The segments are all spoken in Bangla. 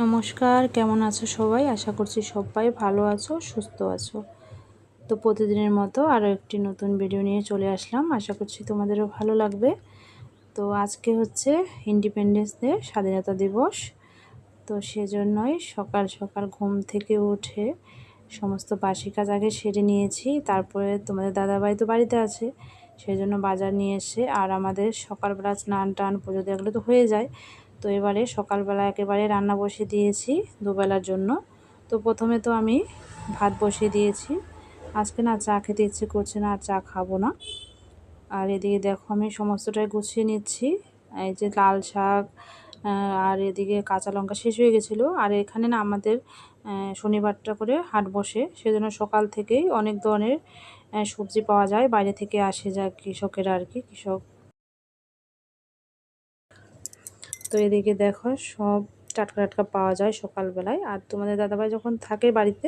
নমস্কার, কেমন আছো সবাই? আশা করছি সবাই ভালো আছো, সুস্থ আছো। তো প্রতিদিনের মতো আরও একটি নতুন ভিডিও নিয়ে চলে আসলাম। আশা করছি তোমাদেরও ভালো লাগবে। তো আজকে হচ্ছে ইন্ডিপেন্ডেন্স ডে, স্বাধীনতা দিবস। তো সেজন্যই সকাল সকাল ঘুম থেকে উঠে সমস্ত বাসি কাজ আগে সেরে নিয়েছি। তারপরে তোমাদের দাদাভাই তো বাড়িতে আছে, সেই জন্য বাজার নিয়ে এসে আর আমাদের সকালবেলা স্নান টান পুজো দেওয়াগুলো তো হয়ে যায়। তো এবারে সকালবেলা একেবারে রান্না বসিয়ে দিয়েছি দুবেলার জন্য। তো প্রথমে তো আমি ভাত বসিয়ে দিয়েছি। আজকে না চা খেতে ইচ্ছে করছে না, আর চা খাবো না। আর এদিকে দেখো আমি সমস্তটাই গুছিয়ে নিচ্ছি। এই যে লাল শাক, আর এদিকে কাঁচা লঙ্কা শেষ হয়ে গেছিলো। আর এখানে না আমাদের শনিবারটা করে হাট বসে, সেজন্য সকাল থেকেই অনেক ধরনের সবজি পাওয়া যায়, বাইরে থেকে আসে যায় কৃষকেরা আর কি, কৃষক। তো এদিকে দেখো সব টাটকা টাটকা পাওয়া যায় সকালবেলায়। আর তোমাদের দাদাভাই যখন থাকে বাড়িতে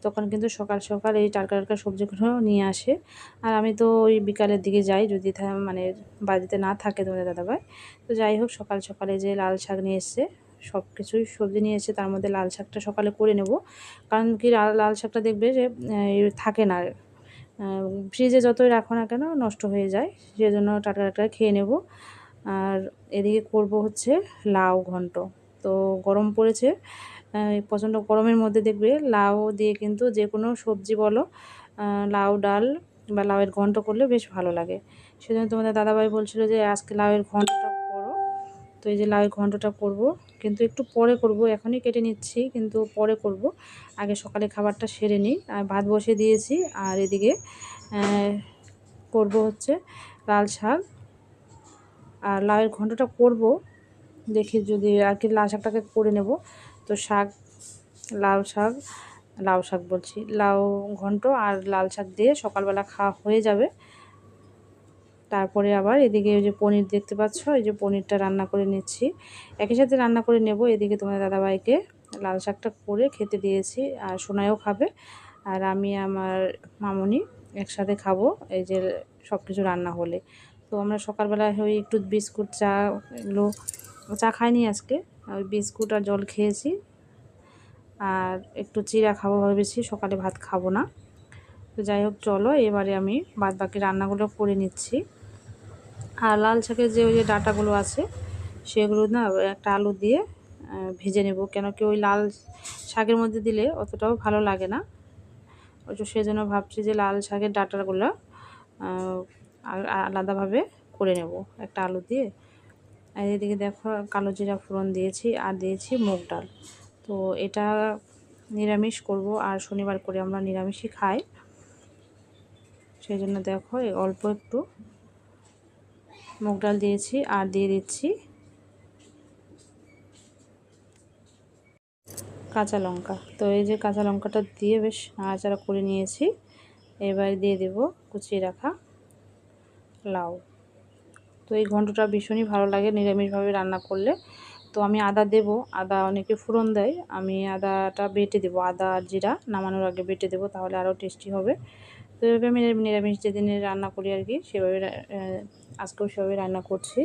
তখন কিন্তু সকাল সকাল এই টাটকা টাটকা সবজিগুলো নিয়ে আসে। আর আমি তো ওই বিকালের দিকে যাই যদি মানে বাড়িতে না থাকে তোমাদের দাদাভাই। তো যাই হোক, সকাল সকালে যে লাল শাক নিয়ে এসছে, সব কিছুই সবজি নিয়ে এসে, তার মধ্যে লাল শাকটা সকালে করে নেব। কারণ কি লাল শাকটা দেখবে যে থাকে না, ফ্রিজে যতই রাখো না কেন নষ্ট হয়ে যায়, সেজন্য টাটকা টাটকা খেয়ে নেব। আর এদিকে করব হচ্ছে লাউ ঘন্ট। তো গরম পড়েছে, প্রচণ্ড গরমের মধ্যে দেখবে লাউ দিয়ে কিন্তু যে কোনো সবজি বলো, লাউ ডাল বা লাউয়ের ঘন্ট করলে বেশ ভালো লাগে। সেজন্য তোমাদের দাদাভাই বলছিল যে আজকে লাউয়ের ঘন্টটা করো। তো এই যে লাউয়ের ঘন্টটা করব, কিন্তু একটু পরে করব, এখনই কেটে নিচ্ছি কিন্তু পরে করব। আগে সকালে খাবারটা সেরে নিই। আর ভাত বসিয়ে দিয়েছি। আর এদিকে করব হচ্ছে লাল শাক। আর লাউয়ের ঘন্টটা করব, দেখি যদি আর কি লাল শাকটাকে করে নেব। তো লাউ শাক বলছি, লাউ ঘন্ট আর লাল শাক দিয়ে সকালবেলা খাওয়া হয়ে যাবে। তারপরে আবার এদিকে ওই যে পনির দেখতে পাচ্ছ, এই যে পনিরটা রান্না করে নিচ্ছি, একই সাথে রান্না করে নেব। এদিকে তোমার দাদাভাইকে লাল শাকটা করে খেতে দিয়েছি, আর সোনাইও খাবে, আর আমি আমার মামনি একসাথে খাবো এই যে সব কিছু রান্না হলে। তো আমরা সকালবেলা ওই একটু বিস্কুট চা, এগুলো চা খাইনি আজকে, ওই বিস্কুট আর জল খেয়েছি। আর একটু চিড়া খাবো ভেবেছি, সকালে ভাত খাবো না। তো যাই হোক, চলো এবারে আমি বাদ বাকি রান্নাগুলো করে নিচ্ছি। আর লাল শাকের যে ওই যে ডাঁটাগুলো আছে সেগুলো না একটা আলু দিয়ে ভেজে নেব, কেন কি ওই লাল শাকের মধ্যে দিলে অতটাও ভালো লাগে না। ওই তো সেজন্য ভাবছি যে লাল শাকের ডাঁটাগুলো আলাদাভাবে করে নেব একটা আলু দিয়ে। আর এদিকে দেখো কালো জিরা ফোড়ন দিয়েছি, আর দিয়েছি মুগ ডাল। তো এটা নিরামিষ করব, আর শনিবার করে আমরা নিরামিষই খাই, সেই জন্য দেখো অল্প একটু মুগ ডাল দিয়েছি। আর দিয়ে দিচ্ছি কাঁচা লঙ্কা। তো এই যে কাঁচা লঙ্কাটা দিয়ে বেশ নাড়াচাড়া করে নিয়েছি। এবার দিয়ে দেব কুচিয়ে রাখা লাউ। তো এই ঘন্টটা ভীষণই ভালো লাগে নিরামিষভাবে রান্না করলে। তো আমি আদা দেব, আদা অনেকে ফোড়ন দেয়, আমি আদাটা বেটে দেবো, আদা আর জিরা নামানোর আগে বেটে দেবো, তাহলে আরও টেস্টি হবে। তো এভাবে আমি নিরামিষ যেদিনে রান্না করি আর কি, সেভাবে আজকেও সেভাবে রান্না করছি।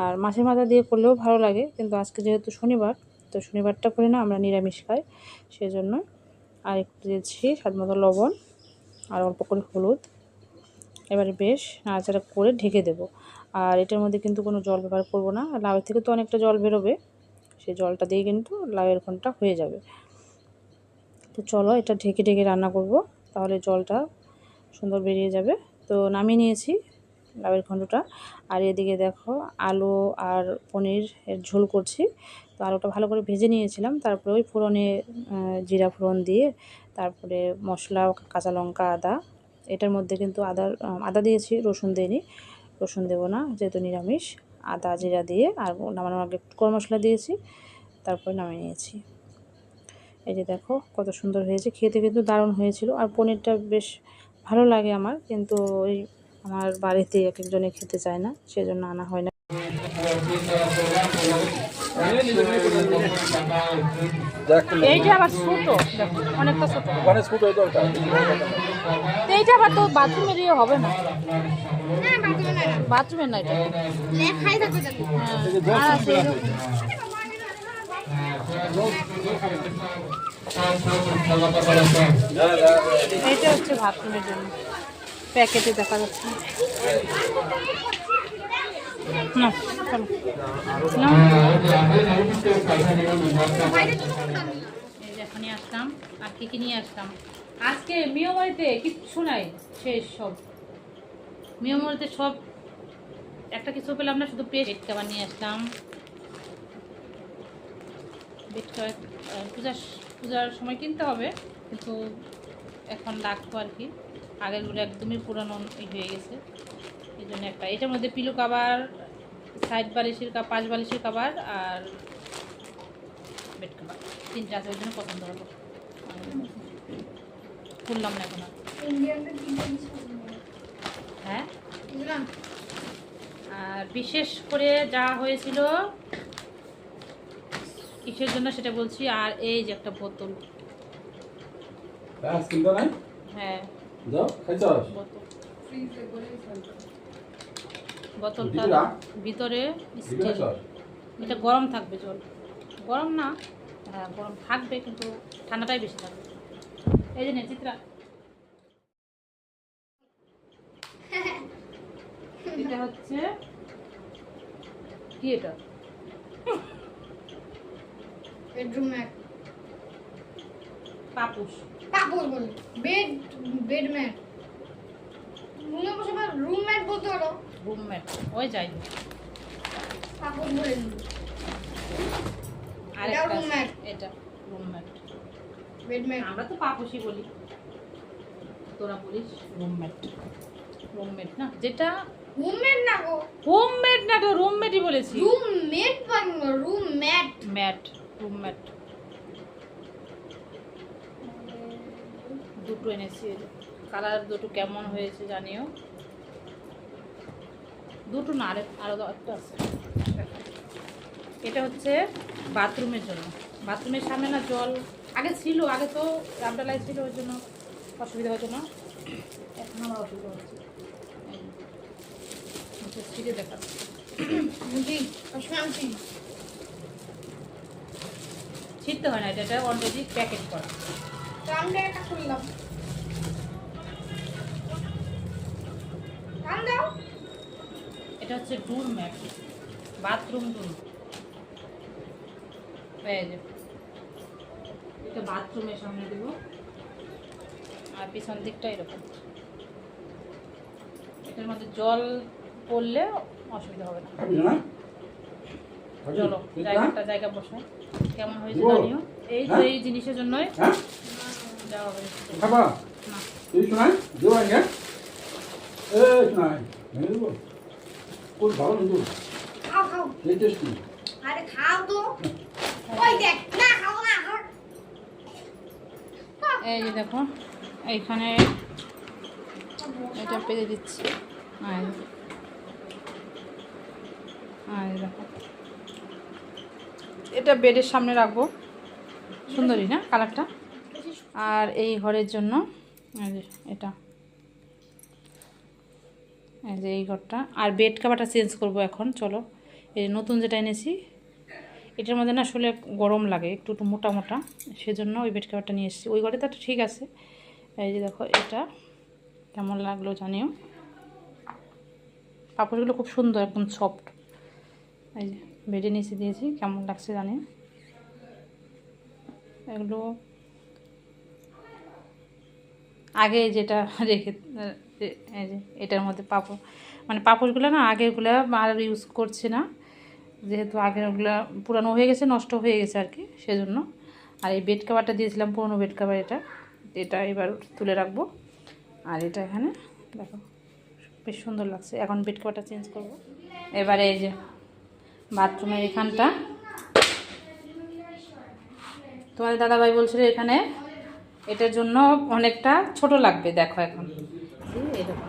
আর মাছের মাথা দিয়ে করলেও ভালো লাগে, কিন্তু আজকে যেহেতু শনিবার, তো শনিবারটা করে না আমরা নিরামিষ খাই, সেজন্য। আর একটু দিয়েছি স্বাদ মতো লবণ, আর অল্প করে হলুদ। এবারে বেশ নাড়াচাড়া করে ঢেকে দেব। আর এটার মধ্যে কিন্তু কোনো জল ব্যবহার করব না, লাউয়ের থেকে তো অনেকটা জল বেরোবে, সেই জলটা দিয়ে কিন্তু লাউয়ের ঘন্টটা হয়ে যাবে। তো চলো এটা ঢেকে ঢেকে রান্না করব, তাহলে জলটা সুন্দর বেরিয়ে যাবে। তো নামিয়ে নিয়েছি লাউয়ের ঘন্টটা। আর এদিকে দেখো আলু আর পনির এর ঝোল করছি। তো আলুটা ভালো করে ভেজে নিয়েছিলাম, তারপরে ওই ফোড়নে জিরা ফোড়ন দিয়ে, তারপরে মশলা, কাঁচা লঙ্কা, আদা, এটার মধ্যে কিন্তু আদা দিয়েছি, রসুন দিইনি, রসুন দেবো না যেহেতু নিরামিষ। আদা জিরা দিয়ে আর নামানোর আগে গরম মশলা দিয়েছি, তারপরে নামিয়ে নিয়েছি। এই যে দেখো কত সুন্দর হয়েছে, খেতে কিন্তু দারুণ হয়েছিল। আর পনিরটা বেশ ভালো লাগে আমার, কিন্তু ওই আমার বাড়িতে এক একজনে খেতে চায় না, সেজন্য আনা হয় না। এইটা আবার ছোট, দেখো অনেকটা ছোট, এইটা আবার তো বাথরুমের ইয়ে হবে না, বাথরুমের না এটা। এইটা হচ্ছে বাথরুমের জন্য, প্যাকেটে দেখা যাচ্ছে না। চলো না, এখনই আসলাম। আর কি নিয়ে আসলাম আজকে? মিয়ামারিতে কিচ্ছু নাই, শেষ সব। মিয়ামারিতে সব একটা কিছু পেলাম না, শুধু পেট খাবার নিয়ে আসলাম। বেড কভার পূজার সময় কিনতে হবে, কিন্তু এখন লাগতো আর কি। আগেরগুলো একদমই পুরানো হয়ে গেছে, এই জন্য একটা। এটার মধ্যে পিলো কাভার, সাইড বালিশের পাশ বালিশের কাভার আর বেড কাভার, তিনটা আছে, ওই জন্য পছন্দ হলো। খুললাম না এখন আর। হ্যাঁ, আর বিশেষ করে যা হয়েছিল কিসের জন্য সেটা বলছি। আর এই যে একটা বোতল, হ্যাঁ বোতলটা ভিতরে এটা গরম থাকবে, জল গরম না, হ্যাঁ গরম থাকবে, কিন্তু ঠান্ডাটাই বেশি থাকবে। এই যে চিত্রা, এটা হচ্ছে কি? এটা বেডরুম ম্যাট, পাপুস বলে বেড ম্যাট, মনে বসে রুম ম্যাট বলতে পারো। রুম ম্যাট, ওই যাই পাপুস বলে দিন। আর এটা রুম ম্যাট, এটা রুম ম্যাট, বেড ম্যাট। আমরা তো পাপুসই বলি, তোরা বলিস রুম ম্যাট। রুম ম্যাট না, যেটা রুম ম্যাট না গো, হোম ম্যাট না, তো রুম ম্যাটই বলেছি। Room mat Bangla, room mat, mat, room mat. দুটো এনেছি, কালার দুটো কেমন হয়েছে জানিও। দুটো না, আরো একটা আছে। এটা হচ্ছে বাথরুমের জন্য। বাথরুমের সামনে না জল আগে ছিল, আগে তো রামডালাই ছিল, ওই জন্য অসুবিধা হতো না। এখন আমার অসুবিধা হচ্ছে। ছিটে দেখা ছিটতে হয় না, এটা অলরেডি প্যাকেট করা। আমরা এটা খুললাম, এটা হচ্ছে ডুম ম্যাট, বাথরুম ডুম। এই যে এটা বাথরুমের সামনে দেবো, আর পিছন দিকটা এরকম। এটার মধ্যে জল পড়লে অসুবিধা হবে না। চলো জায়গা বসায়, কেমন হয়েছে জানিও। এই তো এই জিনিসের জন্যই যাওয়া হয়েছে এই যে দেখো, এইখানে এটা পেতে দিচ্ছি। দেখো, এটা বেডের সামনে রাখবো, সুন্দরী না কালারটা। আর এই ঘরের জন্য এটা, এই যে এই ঘরটা। আর বেড কাভারটা চেঞ্জ করব এখন। চলো, এই নতুন যেটা এনেছি, এটার মধ্যে না আসলে গরম লাগে, একটু মোটা মোটা, সেজন্য ওই বেড কাভারটা নিয়ে এসেছি। ওই ঘরে তো ঠিক আছে। এই যে দেখো, এটা কেমন লাগলো জানিও। কাপড়গুলো খুব সুন্দর, একদম সফট। এই যে বেডে নিচে দিয়েছি, কেমন লাগছে জানি। এগুলো আগে যেটা রেখে, এই যে এটার মধ্যে পাপড়গুলো না আগেরগুলো আর ইউজ করছে না, যেহেতু আগেরগুলো পুরানো হয়ে গেছে, নষ্ট হয়ে গেছে আর কি, সেজন্য। আর এই বেড কাভারটা দিয়েছিলাম, পুরনো বেড কাভার, এটা এবার তুলে রাখবো। আর এটা এখানে দেখো, বেশ সুন্দর লাগছে। এখন বেড কাভারটা চেঞ্জ করব। এবারে এই যে বাথরুমের এখানটা, তোমাদের দাদাভাই বলছিল এখানে এটার জন্য অনেকটা ছোট লাগবে। দেখো এখন এই দেখো,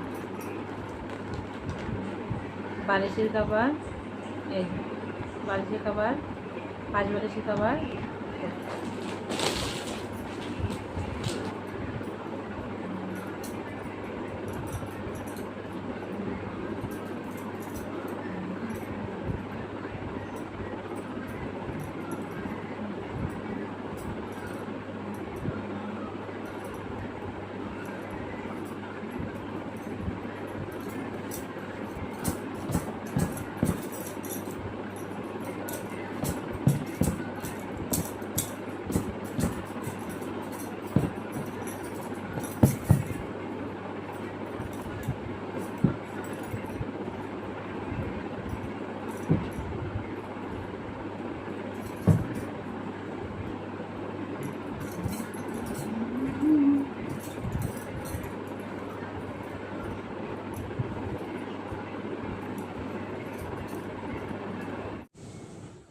বালিশের কাভার, এই বালিশের কাভার, পাঁচ বালিশের কাভার।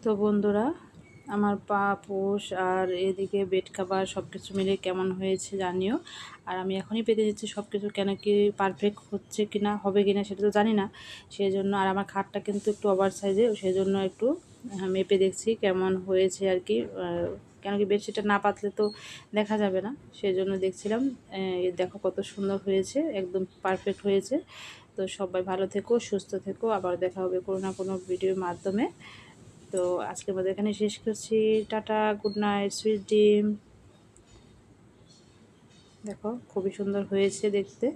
তো বন্ধুরা, আমার পা পোষ আর এদিকে বেড কাভার সব কিছু মিলে কেমন হয়েছে জানিও। আর আমি এখনই পেতে দিচ্ছি সব কিছু, কেন কি পারফেক্ট হচ্ছে কি না, হবে কি না সেটা তো জানি না। সেই জন্য, আর আমার খাটটা কিন্তু একটু ওভার সাইজে, সেই জন্য একটু মেপে দেখছি কেমন হয়েছে আর কি। কেন কি বেডশিটটা না পাতলে তো দেখা যাবে না, সেই জন্য দেখছিলাম। দেখো কত সুন্দর হয়েছে, একদম পারফেক্ট হয়েছে। তো সবাই ভালো থেকো, সুস্থ থেকো, আবার দেখা হবে কোনো না কোনো ভিডিওর মাধ্যমে। তো আজকের মধ্যে এখানে শেষ করছি। Tata, good night, sweet dream. দেখো খুবই সুন্দর হয়েছে দেখতে,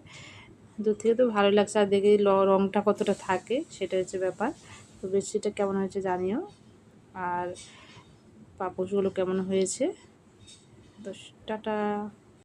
দূর থেকে তো ভালো লাগছে, আর দেখে রঙটা কতটা থাকে সেটা হচ্ছে ব্যাপার। তো বেডশিটটা কেমন হয়েছে জানিও, আর পাপোশগুলো কেমন হয়েছে। তো টাটা।